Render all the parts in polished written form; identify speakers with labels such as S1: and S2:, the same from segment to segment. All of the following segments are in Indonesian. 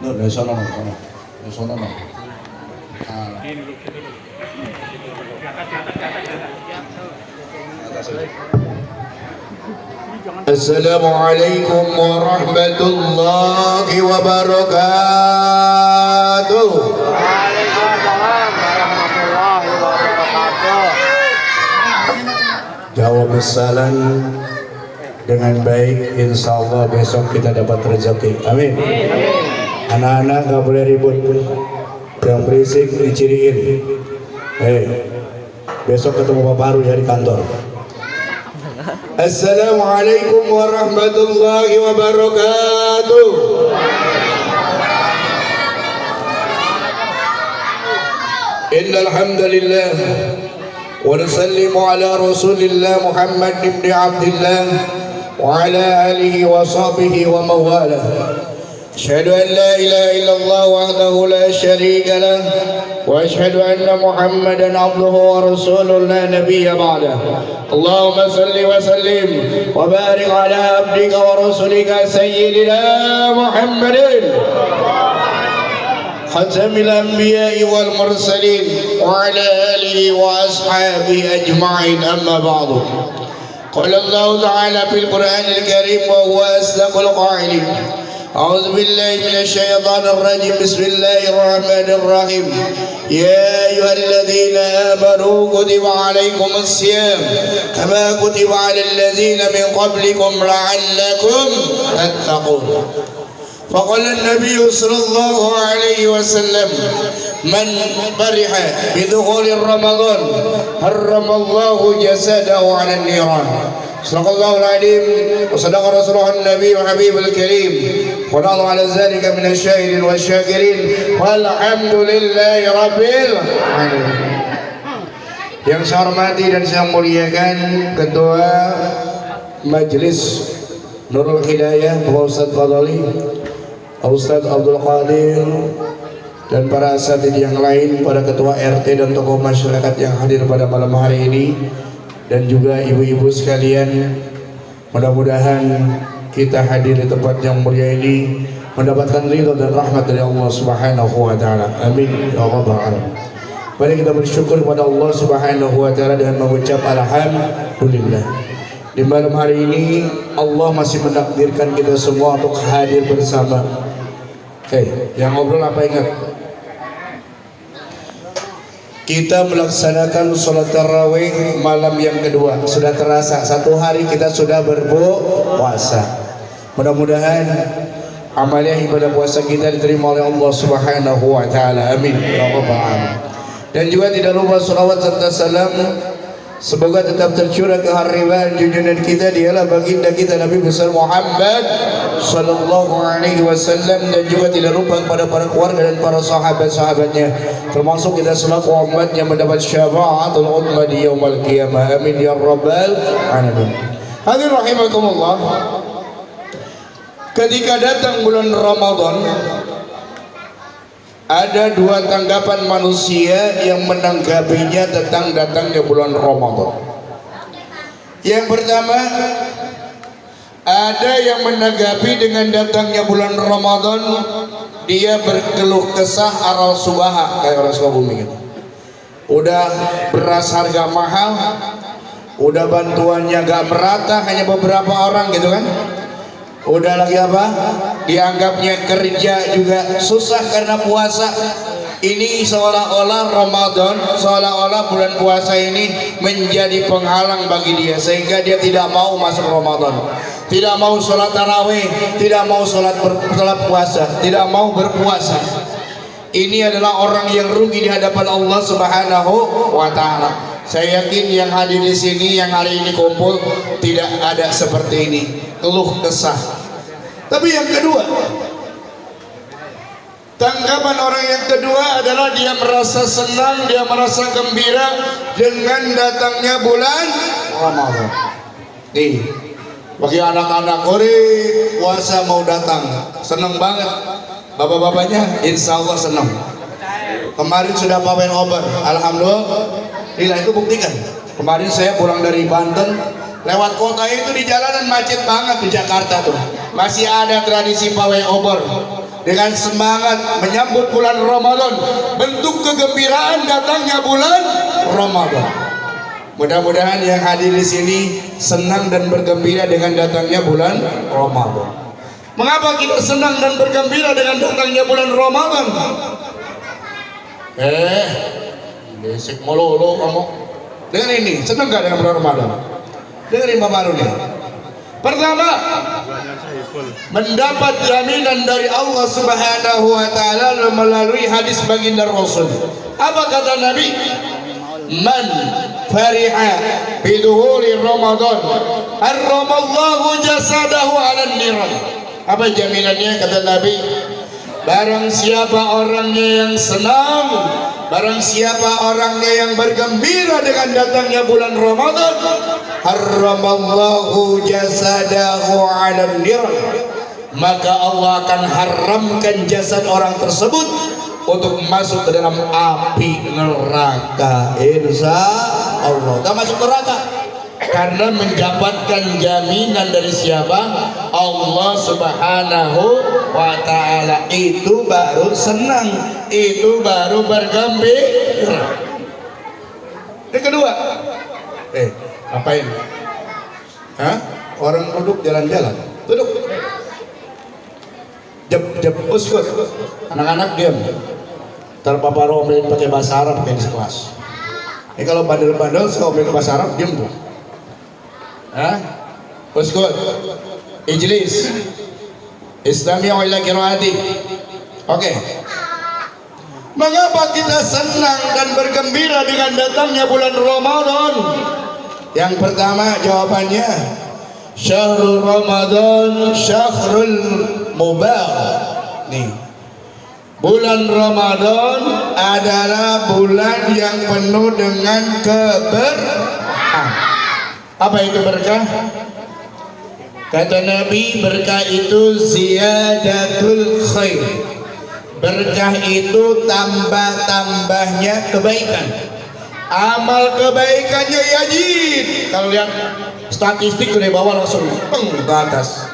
S1: mundur dari sono, dari sono. Assalamualaikum warahmatullahi wabarakatuh.
S2: Waalaikumsalam warahmatullahi wabarakatuh.
S1: Jawab salam dengan baik, insya Allah besok kita dapat rezeki. Amin. Anak-anak gak boleh ribut, yang berisik diciriin. Besok ketemu Bapak Haru dari kantor. Assalamualaikum warahmatullahi wabarakatuh. Innal hamdalillah wa nusallimu ala rasulillah Muhammad ibn Abdullah wa ala alihi wa sahbihi wa mawalah. Asyhadu an la ilaha illallah wahdahu la syarika lah wa asyhadu anna Muhammadan abduhu wa rasuluhu la nabiyya ba'dah. Allahumma salli wa sallim wa barik ala abdika wa rasulika sayyidina Muhammadin khatamil anbiya'i wal mursalin wa ala alihi wa ashabihi ajma'in, amma ba'du. Qala Allah ta'ala fil Qur'anil Karim wa huwa asdaqul qa'ilin. أعوذ بالله من الشيطان الرجيم. بسم الله الرحمن الرحيم. يا أيها الذين آمنوا كتب عليكم الصيام كما كتب على الذين من قبلكم لعلكم تتقون. فقال النبي صلى الله عليه وسلم من فرح بدخول رمضان حرم الله جسده على النيران. صدق الله العظيم وصدق رسوله النبي وحبيب الكريم ونحن على ذلك من الشاهدين والشاكرين والحمد لله رب العالمين. Yang saya hormati dan saya muliakan Ketua Majelis Nurul Hidayah Bapak Ustadz Fadli, Ustadz Abdul Qadir, dan para asatidz yang lain, para ketua RT dan tokoh masyarakat yang hadir pada malam hari ini, dan juga ibu-ibu sekalian. Mudah-mudahan kita hadir di tempat yang mulia ini mendapatkan ridho dan rahmat dari Allah Subhanahu wa taala. Amin ya rabbal alamin. Mari kita bersyukur kepada Allah Subhanahu wa taala dengan mengucap alhamdulillah. Di malam hari ini Allah masih menakdirkan kita semua untuk hadir bersama. Yang ngobrol apa ingat? Kita melaksanakan sholat tarawih malam yang kedua. Sudah terasa satu hari kita sudah berpuasa. Mudah-mudahan amalia ibadah puasa kita diterima oleh Allah Subhanahu wa taala. Amin ya rabbal alamin. Dan juga tidak lupa shalawat serta salam semoga tetap tercurah ke haribaan junjungan kita, dialah baginda kita Nabi besar Muhammad sallallahu alaihi wasallam, dan juga tidak lupa kepada para keluarga dan para sahabat-sahabatnya, termasuk kita selaku umat yang mendapat syafaatul ummah di yaumil qiyamah. Amin ya rabbal alamin. Hadirin rahimakumullah, ketika datang bulan Ramadan ada dua tanggapan manusia yang menanggapinya tentang datangnya bulan Ramadan. Yang pertama, ada yang menanggapi dengan datangnya bulan Ramadan dia berkeluh kesah aral subaha, kayak orang Sukabumi gitu. Udah beras harga mahal, udah bantuannya gak merata, hanya beberapa orang gitu kan. Udah lagi apa? Dianggapnya kerja juga susah karena puasa. Ini seolah-olah Ramadan, seolah-olah bulan puasa ini menjadi penghalang bagi dia, sehingga dia tidak mau masuk Ramadan, tidak mau sholat tarawih, tidak mau sholat puasa, tidak mau berpuasa. Ini adalah orang yang rugi di hadapan Allah Subhanahu wa taala. Saya yakin yang hadir di sini, yang hari ini kumpul, tidak ada seperti ini, keluh kesah. Tapi yang kedua, tanggapan orang yang kedua adalah dia merasa senang, dia merasa gembira dengan datangnya bulan Ramadan. Nih, bagi anak-anak puasa mau datang, senang banget. Bapak-bapaknya insya Allah senang. Kemarin sudah pawen obat, alhamdulillah, itu buktikan. Kemarin saya pulang dari Banten, lewat kota itu di jalanan macet banget di Jakarta tuh. Masih ada tradisi pawai obor. dengan semangat menyambut bulan Ramadan, bentuk kegembiraan datangnya bulan Ramadan. Mudah-mudahan yang hadir di sini senang dan bergembira dengan datangnya bulan Ramadan. Mengapa kita senang dan bergembira dengan datangnya bulan Ramadan? Besik mulu kamu. Dengan ini, senang gak dengan bulan Ramadan? Dengerin Bapak Baru nih. Pertama, mendapat jaminan dari Allah Subhanahu wa taala melalui hadis baginda Rasul. Apa kata Nabi? Man fariha biduhuri Ramadan harramallahu jasadahu 'alan niran. Apa jaminannya kata Nabi? Barang siapa orangnya yang senang, barang siapa orangnya yang bergembira dengan datangnya bulan Ramadan, harramallahu jasadahu 'alan niran, maka Allah akan haramkan jasad orang tersebut untuk masuk ke dalam api neraka. Insya Allah tak masuk neraka karena mendapatkan jaminan dari siapa? Allah Subhanahu wa ta'ala. Itu baru senang, itu baru bergembira. Yang kedua, ngapain? Hah? Orang duduk jalan-jalan, duduk. Jep, uskut. Anak-anak diam. Ntar Papa Romelin pakai bahasa Arab kayak di sekelas. Ini kalau bandel-bandel saya omelin bahasa Arab diam tuh. Hah? Uskut. Ijlis. Istami'u ila qiraati. Oke. Mengapa kita senang dan bergembira dengan datangnya bulan Ramadan? Yang pertama jawabannya, syahrul Ramadan syahrul mubarak. Nih, bulan Ramadan adalah bulan yang penuh dengan keberkahan. Apa itu berkah? Kata Nabi, berkah itu ziyadatul khair. Berkah itu tambah-tambahnya kebaikan. Amal kebaikannya yajid. Kalau lihat statistik dari bawah langsung ke atas.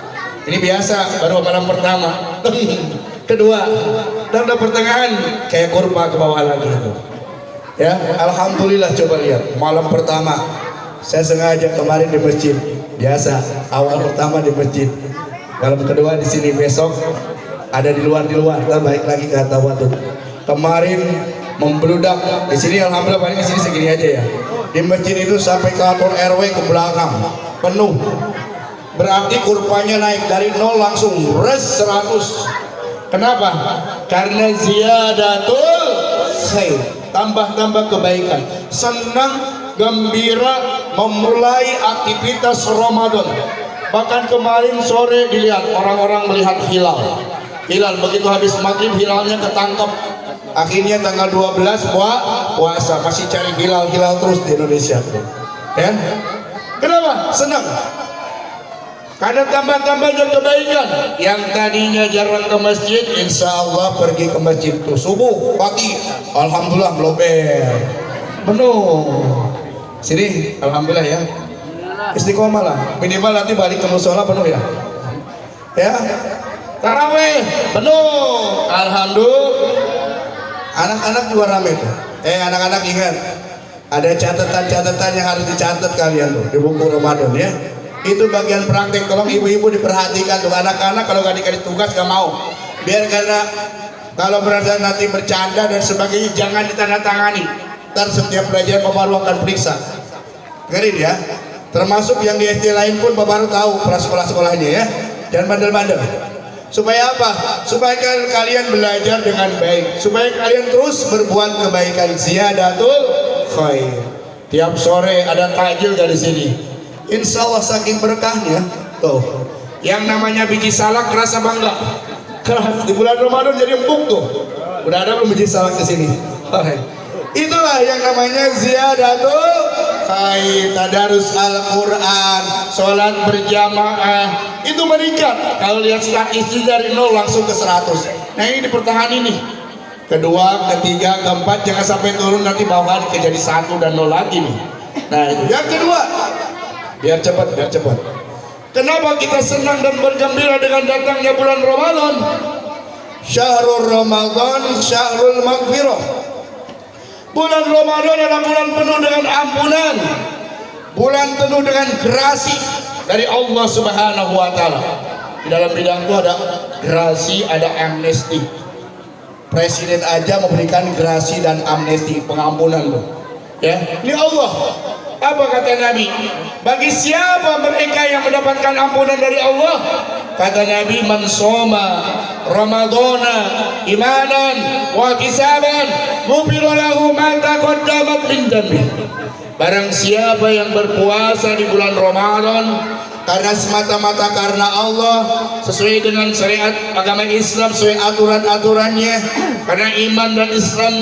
S1: Ini biasa, baru malam pertama. Kedua, dan pertengahan kayak kurma ke bawah lagi itu. Ya, alhamdulillah. Coba lihat malam pertama. Saya sengaja kemarin di masjid. Biasa, awal pertama di masjid. Malam kedua di sini, besok ada di luar. Kita balik lagi ke Tawadud. Kemarin membludak di sini, alhamdulillah paling di sini segini aja ya. Di masjid itu sampai ke kantor RW ke belakang penuh. Berarti kurvanya naik dari 0 langsung res 100. Kenapa? Karena ziyadatul khair, tambah-tambah kebaikan. Senang, gembira memulai aktivitas Ramadan. Bahkan kemarin sore dilihat orang-orang melihat hilal. Begitu habis maghrib hilalnya ketangkep. Akhirnya tanggal 12 puasa, masih cari hilal terus di Indonesia. Ya. Kenapa? Senang. Karena tambah-tambahnya kebaikan. Yang tadinya jarang ke masjid, insya Allah pergi ke masjid tuh subuh, pagi, alhamdulillah melober penuh. Sini, alhamdulillah ya. Istiqomah lah. Minimal nanti balik ke musola penuh ya. Ya. Taraweh penuh, alhamdulillah. Anak-anak juga rame tuh. Anak-anak ingat, ada catatan-catatan yang harus dicatat kalian tuh di buku Ramadan ya. Itu bagian praktek, tolong ibu-ibu diperhatikan tuh. Anak-anak kalau gak dikasih tugas gak mau. Biar karena kalau berasa nanti bercanda dan sebagainya jangan ditandatangani. Ntar setiap pelajaran Bapak Baru akan periksa. Dengerin ya. Termasuk yang di SD lain pun Bapak Baru tahu sekolah-sekolahnya ya. Jangan bandel-bandel. Supaya apa? Supaya kalian belajar dengan baik. Supaya kalian terus berbuat kebaikan. Ziyadatul khair. Tiap sore ada takjil dari sini. Insya Allah saking berkahnya tuh. Yang namanya biji salak kerasa bangga. Di bulan Ramadan jadi empuk tuh. Udah ada belum biji salak ke sini? Itulah yang namanya ziyadatul khair. Tadarus Al-Quran, sholat berjamaah, itu meningkat. Kalau lihat statistik dari 0 langsung ke 100. Nah ini dipertahankan nih. Kedua, ketiga, keempat, jangan sampai turun nanti bawaan ke jadi 1 dan 0 lagi nih. Nah itu. Yang kedua, biar cepat. Kenapa kita senang dan bergembira dengan datangnya bulan Ramadan? Syahrul Ramadan syahrul maghfirah. Bulan Ramadan adalah bulan penuh dengan ampunan, bulan penuh dengan gerasi dari Allah Subhanahu wa taala. Di dalam bidang itu ada gerasi, ada amnesti. Presiden aja memberikan gerasi dan amnesti, pengampunan tuh. Ya, ini Allah. Apa kata Nabi? Bagi siapa mereka yang mendapatkan ampunan dari Allah? Kata Nabi, man shoma ramadhana imanan wa ihtisaban ghufira lahu ma taqaddamat min dhanbi. Barang siapa yang berpuasa di bulan Ramadan karena semata-mata karena Allah, sesuai dengan syariat agama Islam, sesuai aturan-aturannya, karena iman dan Islam,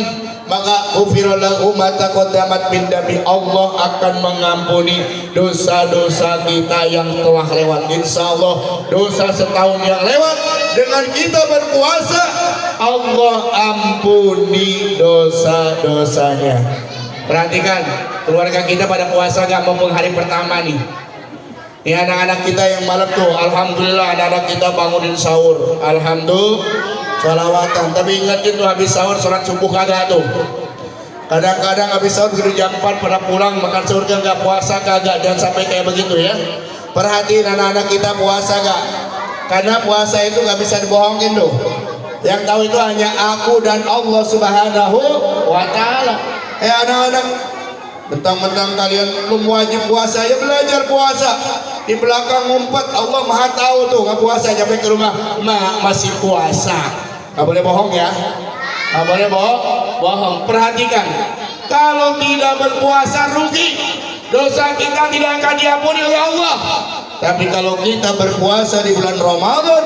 S1: maka ghufira lahu ma taqaddamat min dhanbi. Allah akan mengampuni dosa-dosa kita yang telah lewat. Insyaallah dosa setahun yang lewat dengan kita berpuasa, Allah ampuni dosa-dosanya. Perhatikan, keluarga kita pada puasa gak mau hari pertama nih. Ini anak-anak kita yang malam tuh, alhamdulillah anak-anak kita bangunin sahur, alhamdulillah, sholawatan. Tapi ingatin tuh habis sahur sholat subuh kagak tuh. Kadang-kadang habis sahur begitu jam 4 pada pulang makan sahur gak puasa kagak, dan sampai kayak begitu ya. Perhatiin anak-anak kita puasa gak? Karena puasa itu gak bisa dibohongin tuh. Yang tahu itu hanya aku dan Allah Subhanahu wa taala. Anak-anak, mentang-mentang kalian belum wajib puasa, ya belajar puasa. Di belakang ngumpet, Allah maha tahu tuh nggak puasa, sampai ke rumah masih puasa. Nggak boleh bohong ya, nggak boleh bohong. Perhatikan, kalau tidak berpuasa rugi, dosa kita tidak akan diampuni oleh Allah. Tapi kalau kita berpuasa di bulan Ramadan,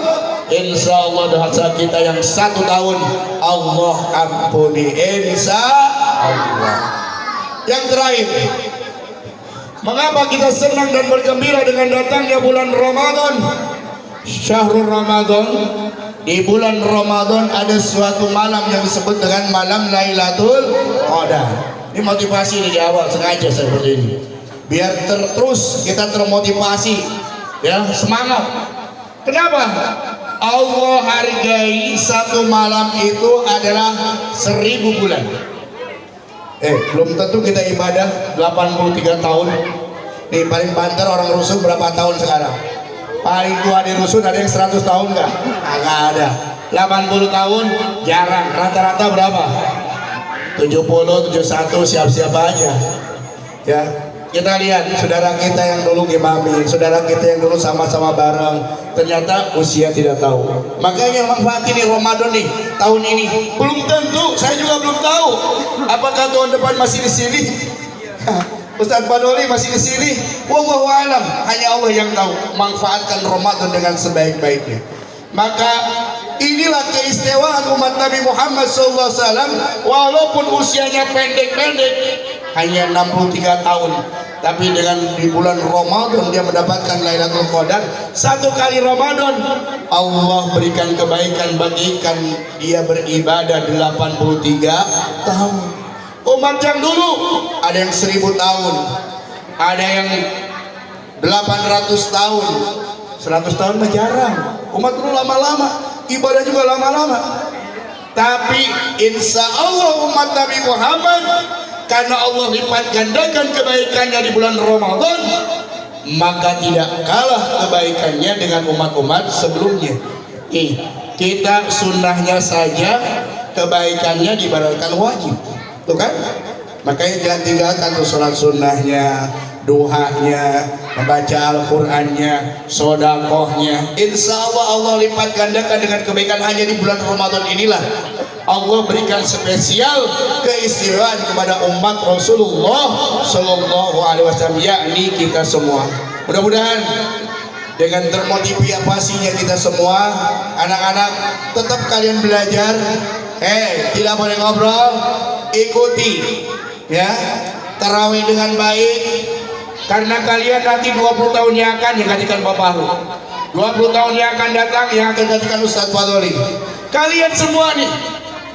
S1: insya Allah dosa kita yang 1 tahun Allah ampuni, insya Allah. Yang terakhir, mengapa kita senang dan bergembira dengan datangnya bulan Ramadan? Syahrul Ramadan. Di bulan Ramadan ada suatu malam yang disebut dengan malam Lailatul Qadar. Ini motivasi di awal, sengaja seperti ini, biar terus kita termotivasi, ya, semangat. Kenapa? Allah hargai satu malam itu adalah 1000 bulan. Belum tentu kita ibadah 83 tahun. Nih paling banter orang rusun berapa tahun sekarang? Paling tua di rusun ada yang 100 tahun nggak? Nggak ada. 80 tahun jarang. Rata-rata berapa? 70, 71, siap-siap aja. Ya, kita lihat saudara kita yang dulu ngimamin, saudara kita yang dulu sama-sama bareng, ternyata usia tidak tahu. Makanya manfaatin nih Ramadan nih tahun ini. Belum tentu, saya juga belum tahu apakah tahun depan masih di sini. Ustaz Badoli masih di sini. Wallahu alam, hanya Allah yang tahu. Manfaatkan Ramadan dengan sebaik-baiknya. Maka inilah keistimewaan umat Nabi Muhammad SAW. Walaupun usianya pendek-pendek, hanya 63 tahun, tapi dengan di bulan Ramadan dia mendapatkan Lailatul Qadar. 1 kali Ramadan Allah berikan kebaikan, bagikan dia beribadah 83 tahun. Umat yang dulu ada yang 1000 tahun, ada yang 800 tahun. 100 tahun mah jarang. Umat dulu lama-lama, ibadah juga lama-lama. Tapi insya Allah umat Nabi Muhammad, karena Allah lipat gandakan kebaikannya di bulan Ramadan, maka tidak kalah kebaikannya dengan umat-umat sebelumnya. Kita sunnahnya saja kebaikannya dibatalkan wajib, tuh kan? Makanya jangan tinggalkan tuh sholat sunnahnya, duhanya, membaca Al-Qur'annya, sodakohnya. Insya Allah Allah lipat gandakan dengan kebaikan. Hanya di bulan Ramadan inilah Allah berikan spesial keistimewaan kepada umat Rasulullah Sallallahu Alaihi Wasallam, yakni kita semua. Mudah-mudahan dengan termotivasinya kita semua, anak-anak tetap kalian belajar. Tidak boleh ngobrol, ikuti ya tarawih dengan baik, karena kalian nanti 20 tahun yang akan yang gantikan Bapak lu, 20 tahun yang akan datang yang akan gantikan Ustaz Fadoli. Kalian semua nih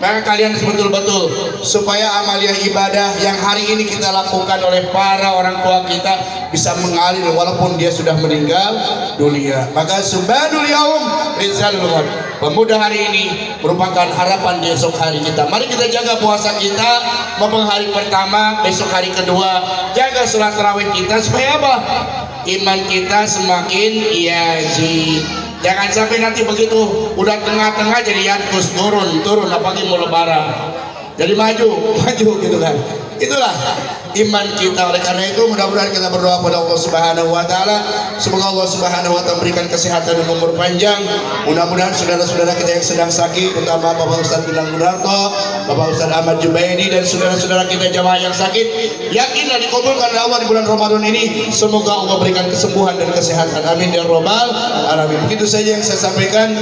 S1: Maka kalian betul-betul supaya amalia ibadah yang hari ini kita lakukan oleh para orang tua kita bisa mengalir walaupun dia sudah meninggal dunia. Maka subhanul yaum rizalul ghad. Pemuda hari ini merupakan harapan di esok hari kita. Mari kita jaga puasa kita maupun hari pertama, besok hari kedua. Jaga sholat tarawih kita supaya apa? Iman kita semakin yazid. Jangan sampai nanti begitu udah tengah-tengah jadi yankus, turun apalagi mau lebaran jadi maju gitu kan. Itulah iman kita. Oleh karena itu mudah-mudahan kita berdoa kepada Allah Subhanahu wa taala, semoga Allah Subhanahu wa taala memberikan kesehatan dan umur panjang. Mudah-mudahan saudara-saudara kita yang sedang sakit, terutama Bapak Ustadz Bilang Gunarto, Bapak Ustadz Ahmad Jubaidi dan saudara-saudara kita jamaah yang sakit, yakinlah dikabulkan oleh Allah di bulan Ramadan ini. Semoga Allah berikan kesembuhan dan kesehatan. Amin ya rabbal alamin. Begitu saja yang saya sampaikan.